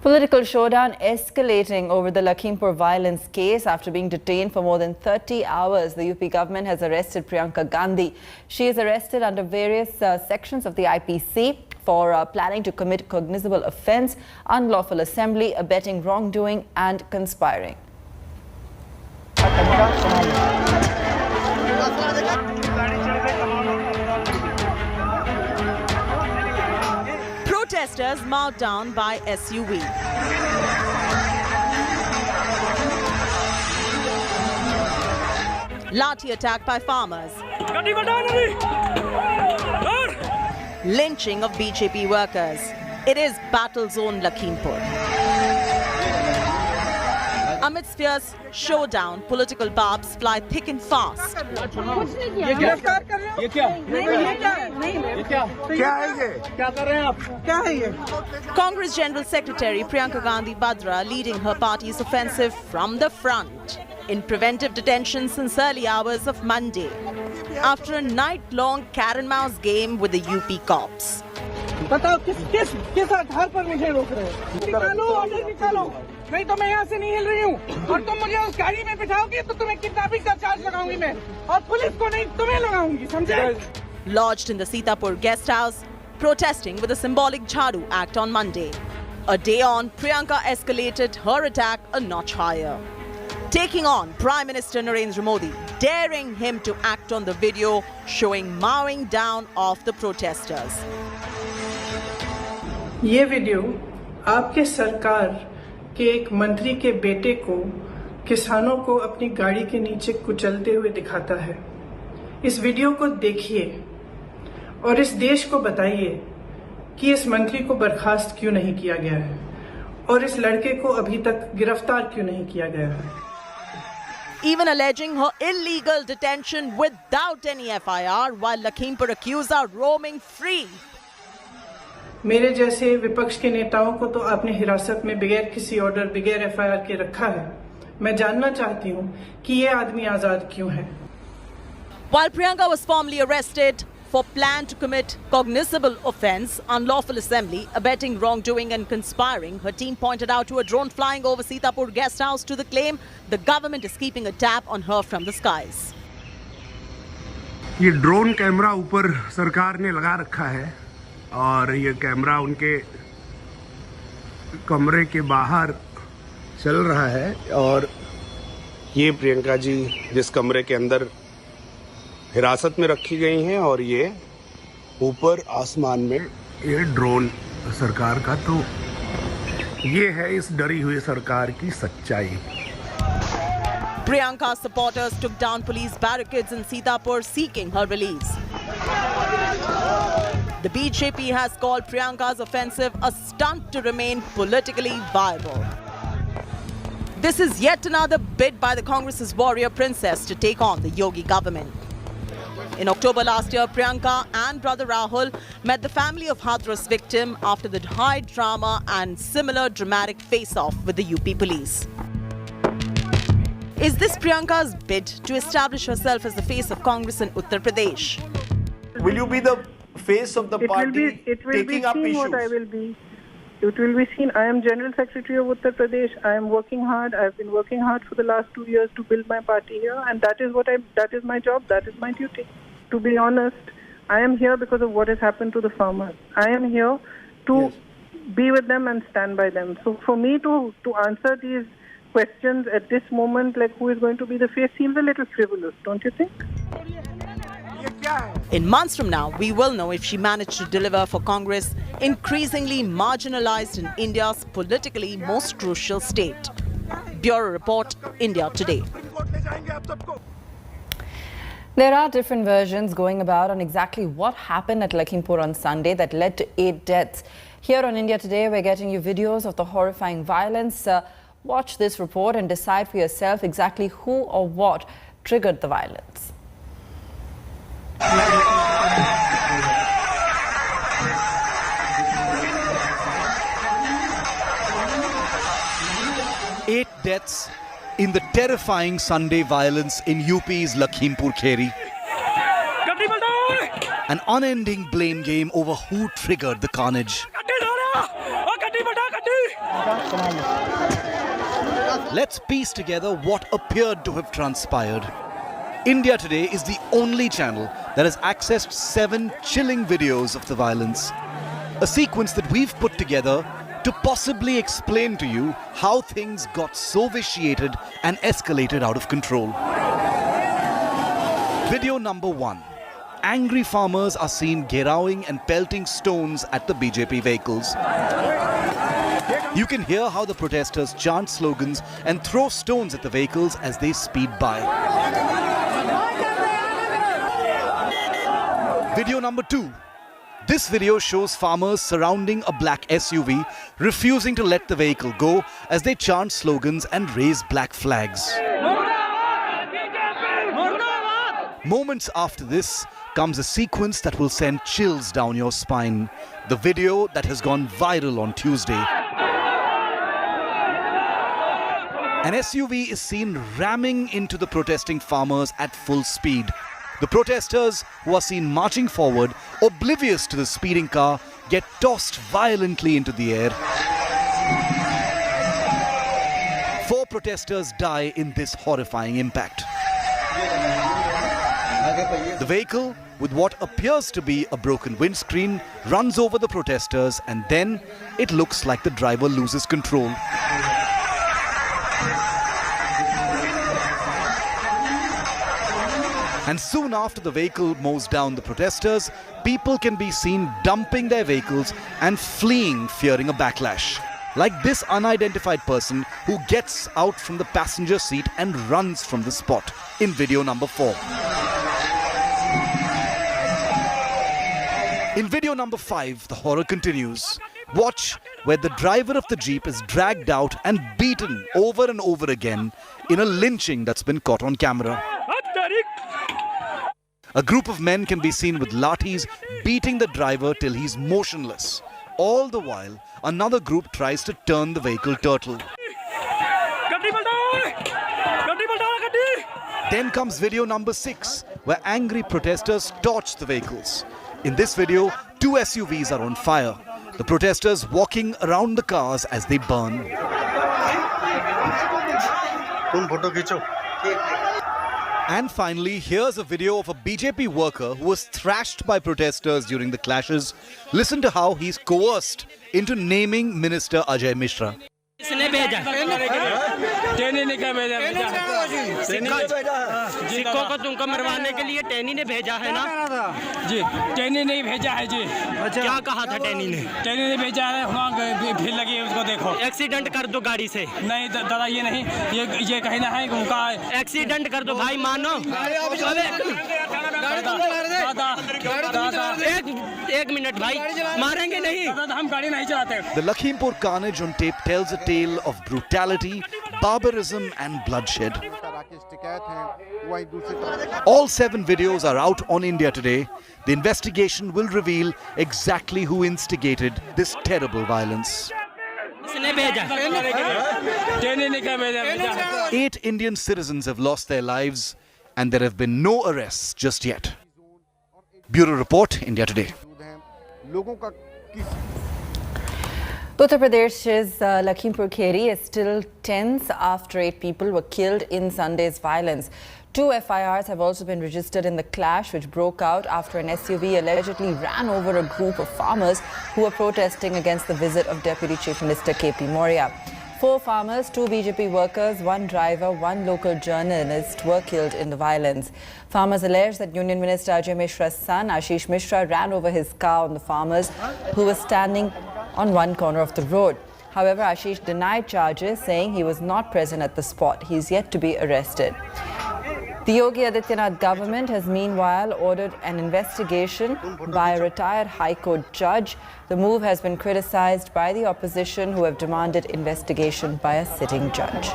Political showdown escalating over the Lakhimpur violence case. After being detained for more than 30 hours, the UP government has arrested Priyanka Gandhi. She is arrested under various sections of the IPC for planning to commit cognizable offence, unlawful assembly, abetting wrongdoing and conspiring. Protesters mowed down by SUV. Lathi attack by farmers. Lynching of BJP workers. It is battle zone Lakhimpur. Amidst fierce showdown, political barbs fly thick and fast. Congress General Secretary Priyanka Gandhi Vadra leading her party's offensive from the front in preventive detention since early hours of Monday after a night-long cat and mouse game with the UP cops. बताओ किस आधार पर मुझे रोक रहे हो? निकालो order निकालो, नहीं तो मैं यहाँ से नहीं हिल रही हूँ और तुम मुझे उस गाड़ी में बिठाओगे तो तुम्हें किडनैपिंग का चार्ज लगाऊंगी मैं और पुलिस को नहीं तुम्हें लगाऊंगी, समझे? Lodged in the Sitapur guest house, protesting with a symbolic Jhadu act on Monday. A day on, Priyanka escalated her attack a notch higher, taking on Prime Minister Narendra Modi, daring him to act on the video showing mowing down of the protesters. ये video आपके सरकार के एक मंत्री के बेटे को किसानों को अपनी गाड़ी के नीचे कुचलते हुए दिखाता है। इस वीडियो को देखिए और इस देश को बताइए कि इस मंत्री को बर्खास्त क्यों नहीं किया गया है और इस लड़के को अभी तक गिरफ्तार क्यों नहीं किया गया है। Even alleging her illegal detention without any FIR while Lakhimpur accused are roaming free. मेरे जैसे विपक्ष के नेताओं को तो आपने हिरासत में बगैर किसी ऑर्डर, बगैर FIR के रखा है। मैं जानना चाहती हूँ कि ये आदमी आजाद क्यों है। While Priyanka was formally arrested for plan to commit cognizable offence, unlawful assembly, abetting wrongdoing and conspiring, her team pointed out to a drone flying over Sitapur guest house to the claim the government is keeping a tab on her from the skies. ये drone camera ऊपर सरकार ने लगा रखा है और ये camera उनके कमरे के बाहर चल रहा है और ये प्रियंका जी जिस कमरे के अंदर हिरासत में रखी गई हैं और ये ऊपर आसमान में ये ड्रोन सरकार का, तो ये है इस डरी हुई सरकार की सच्चाई। Priyanka's supporters took down police barricades in Sitapur seeking her release. The BJP has called Priyanka's offensive a stunt to remain politically viable. This is yet another bid by the Congress's warrior princess to take on the Yogi government. In October last year, Priyanka and brother Rahul met the family of Hathras victim after the high drama and similar dramatic face-off with the UP police. Is this Priyanka's bid to establish herself as the face of Congress in Uttar Pradesh? Will you be the face of the party taking up issues? What I will be. It will be seen. I am General Secretary of Uttar Pradesh. I am working hard. I have been working hard for the last 2 years to build my party here, and that is my job. That is my duty. To be honest, I am here because of what has happened to the farmers. I am here to be with them and stand by them. So for me to answer these questions at this moment, like who is going to be the face, seems a little frivolous, don't you think? In months from now, we will know if she managed to deliver for Congress, increasingly marginalized in India's politically most crucial state. Bureau Report, India Today. There are different versions going about on exactly what happened at Lakhimpur on Sunday that led to 8 deaths. Here on India Today, we're getting you videos of the horrifying violence. Watch this report and decide for yourself exactly who or what triggered the violence. Eight deaths in the terrifying Sunday violence in UP's Lakhimpur Kheri. An unending blame game over who triggered the carnage. Let's piece together what appeared to have transpired. India Today is the only channel that has accessed 7 chilling videos of the violence. A sequence that we've put together to possibly explain to you how things got so vitiated and escalated out of control. Video number 1. Angry farmers are seen gerawing and pelting stones at the BJP vehicles. You can hear how the protesters chant slogans and throw stones at the vehicles as they speed by. Video number 2. This video shows farmers surrounding a black SUV, refusing to let the vehicle go as they chant slogans and raise black flags. Moments after this comes a sequence that will send chills down your spine. The video that has gone viral on Tuesday. An SUV is seen ramming into the protesting farmers at full speed. The protesters, who are seen marching forward, oblivious to the speeding car, get tossed violently into the air. 4 protesters die in this horrifying impact. The vehicle, with what appears to be a broken windscreen, runs over the protesters, and then it looks like the driver loses control. And soon after the vehicle mows down the protesters, people can be seen dumping their vehicles and fleeing, fearing a backlash. Like this unidentified person who gets out from the passenger seat and runs from the spot in video number 4. In video number 5, the horror continues. Watch where the driver of the Jeep is dragged out and beaten over and over again in a lynching that's been caught on camera. A group of men can be seen with lathis beating the driver till he's motionless. All the while, another group tries to turn the vehicle turtle. Then comes video number 6, where angry protesters torch the vehicles. In this video, 2 SUVs are on fire. The protesters walking around the cars as they burn. And finally, here's a video of a BJP worker who was thrashed by protesters during the clashes. Listen to how he's coerced into naming Minister Ajay Mishra. किसने भेजा? टेनी ने क्या भेजा? सिक्कों को तुमको मरवाने के लिए टेनी ने भेजा है ना? जी, टेनी ने भेजा है जी। क्या कहा था टेनी ने? टेनी ने भेजा है, वहाँ भीड़ लगी है, उसको देखो। एक्सीडेंट कर दो गाड़ी से। नहीं दादा, ये नहीं, ये कहना है उनका। एक्सीडेंट कर दो भाई, मानो। एक मिनट भाई, मारेंगे नहीं। हम गाड़ी नहीं चलाते। The Lakhimpur carnage on tape tells a tale of brutality, barbarism and bloodshed. All 7 videos are out on India Today. The investigation will reveal exactly who instigated this terrible violence. 8 Indian citizens have lost their lives and there have been no arrests just yet. Bureau Report, India Today. Uttar Pradesh's Lakhimpur Kheri is still tense after 8 people were killed in Sunday's violence. 2 FIRs have also been registered in the clash which broke out after an SUV allegedly ran over a group of farmers who were protesting against the visit of Deputy Chief Minister KP Maurya. 4 farmers, 2 BJP workers, 1 driver, 1 local journalist were killed in the violence. Farmers allege that Union Minister Ajay Mishra's son, Ashish Mishra, ran over his car on the farmers who were standing on one corner of the road. However, Ashish denied charges, saying he was not present at the spot. He is yet to be arrested. The Yogi Adityanath government has meanwhile ordered an investigation by a retired High Court judge. The move has been criticized by the opposition, who have demanded investigation by a sitting judge.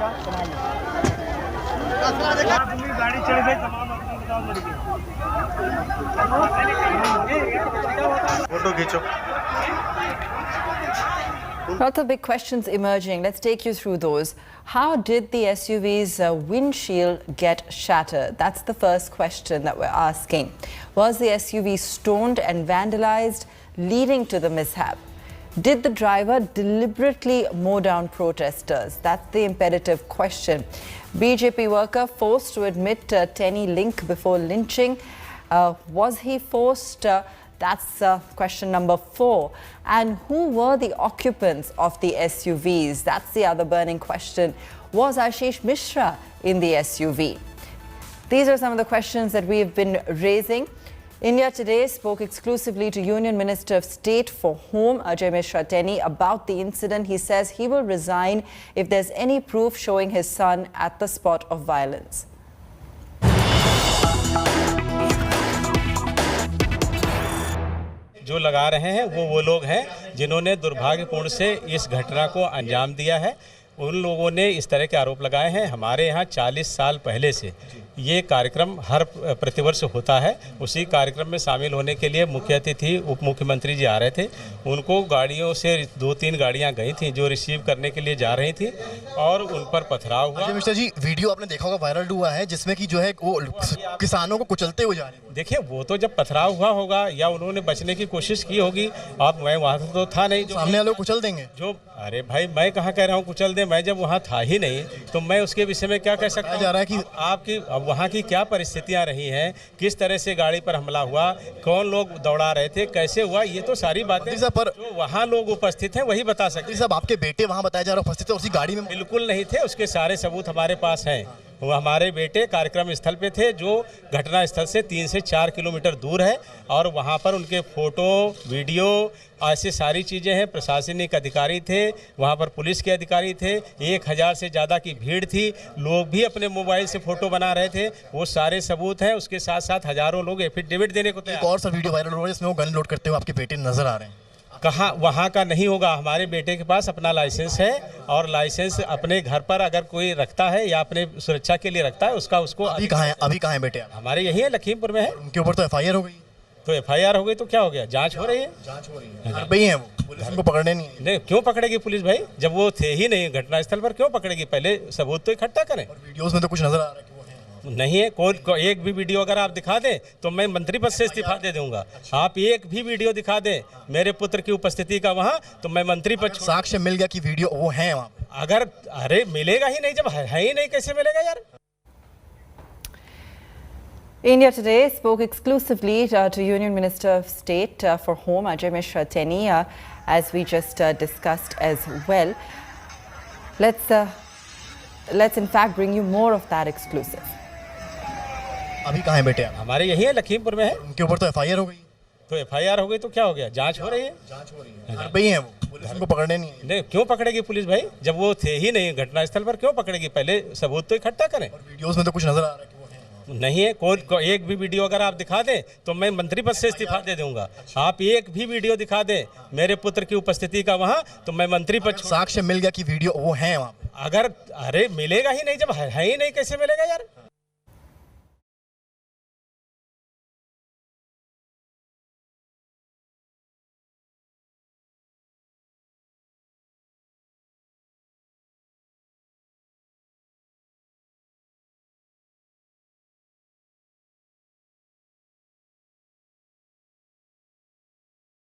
Lots of big questions emerging. Let's take you through those. How did the SUV's windshield get shattered? That's the first question that we're asking. Was the SUV stoned and vandalized, leading to the mishap? Did the driver deliberately mow down protesters? That's the imperative question. BJP worker forced to admit Tenny link before lynching. Was he forced? That's question number 4. And who were the occupants of the SUVs? That's the other burning question. Was Ashish Mishra in the SUV? These are some of the questions that we've been raising. India Today spoke exclusively to Union Minister of State for Home, Ajay Mishra Tenny, about the incident. He says he will resign if there's any proof showing his son at the spot of violence. जो लगा रहे हैं वो लोग हैं जिन्होंने दुर्भाग्यपूर्ण से इस घटना को अंजाम दिया है। उन लोगों ने इस तरह के आरोप लगाए हैं। हमारे यहाँ 40 साल पहले से ये कार्यक्रम हर प्रतिवर्ष होता है। उसी कार्यक्रम में शामिल होने के लिए मुख्य अतिथि उप मुख्यमंत्री जी आ रहे थे। उनको गाड़ियों से 2-3 गाड़ियाँ गई थी जो रिसीव करने के लिए जा रही थी और उन पर पथराव हुआ। मिस्टर जी, वीडियो आपने देखा होगा, वायरल हुआ है, जिसमें कि जो है वो किसानों को कुचलते हुए जा रहे हैं। देखिए, वो तो जब पथराव हुआ होगा या उन्होंने बचने की कोशिश की होगी। अब मैं वहाँ तो था नहीं, सामने वाले को कुचल देंगे जो। अरे भाई, मैं कहाँ कह रहा हूँ कुचल दे, मैं जब वहाँ था ही नहीं तो मैं उसके विषय में क्या कह सकता हूँ। जा रहा है कि आपकी वहाँ की क्या परिस्थितियाँ रही हैं, किस तरह से गाड़ी पर हमला हुआ, कौन लोग दौड़ा रहे थे, कैसे हुआ, ये तो सारी बातें पर जो वहाँ लोग उपस्थित हैं वही बता सकते हैं। साहब, आपके बेटे वहाँ बताया जा रहा है उपस्थित थे, उसी गाड़ी में? बिल्कुल नहीं थे, उसके सारे सबूत हमारे पास हैं। वो हमारे बेटे कार्यक्रम स्थल पे थे जो घटना स्थल से 3 से 4 किलोमीटर दूर है और वहाँ पर उनके फोटो, वीडियो, ऐसी सारी चीज़ें हैं। प्रशासनिक अधिकारी थे, वहाँ पर पुलिस के अधिकारी थे, 1000 से ज़्यादा की भीड़ थी, लोग भी अपने मोबाइल से फ़ोटो बना रहे थे। वो सारे सबूत हैं। उसके साथ साथ हज़ारों लोग एफिडेविट देने को तैयार। एक और सा वीडियो वायरल हो रहा है जिसमें वो गन लोड करते हुए आपके बेटे नजर आ रहे हैं। कहाँ? वहाँ का नहीं होगा। हमारे बेटे के पास अपना लाइसेंस है और लाइसेंस अपने घर पर अगर कोई रखता है या अपने सुरक्षा के लिए रखता है उसको। अभी कहाँ है बेटे? हमारे यही है, लखीमपुर में है। उनके ऊपर तो एफआईआर हो गई। तो एफआईआर हो गई तो क्या हो गया? जांच हो रही है। भाई हैं वो, पुलिस उनको पकड़ने नहीं। क्यों पकड़ेगी पुलिस भाई, जब वो थे ही नहीं घटना स्थल पर? क्यों पकड़ेगी? पहले सबूत तो इकट्ठा करें। वीडियोस में तो कुछ नजर आ रहा है नहीं है। कोई एक भी वीडियो अगर आप दिखा दें तो मैं मंत्री पद से इस्तीफा दे दूंगा। आप एक भी वीडियो दिखा दें मेरे पुत्र की उपस्थिति का वहां तो मैं मंत्री पद। साक्ष्य मिल गया कि वीडियो वो है वहां? अगर अरे मिलेगा ही नहीं, जब है ही नहीं कैसे मिलेगा यार। India Today spoke exclusively to Union Minister of State for Home, Ajay Mishra Tenny, as we just discussed as well. Let's in fact bring you more of that exclusive. अभी कहाँ है बेटे? हमारे यही है, लखीमपुर में है। उनके ऊपर तो एफआईआर हो गई। तो एफआईआर हो गई तो क्या हो गया? जांच हो रही है। भाई हैं वो, पुलिस उनको पकड़ने नहीं। क्यों पकड़ेगी पुलिस भाई, जब वो थे ही नहीं घटना स्थल पर? क्यों पकड़ेगी? पहले सबूत तो इकट्ठा करें। वीडियोस में तो कुछ नजर आ रहा है नहीं है। कोई एक भी वीडियो अगर आप दिखा दें तो मैं मंत्री पद से इस्तीफा दे दूंगा। आप एक भी वीडियो दिखा दें मेरे पुत्र की उपस्थिति का वहां तो मैं मंत्री पद। साक्ष्य मिल गया कि वीडियो वो है वहां? अगर अरे मिलेगा ही नहीं, जब है ही नहीं कैसे मिलेगा यार।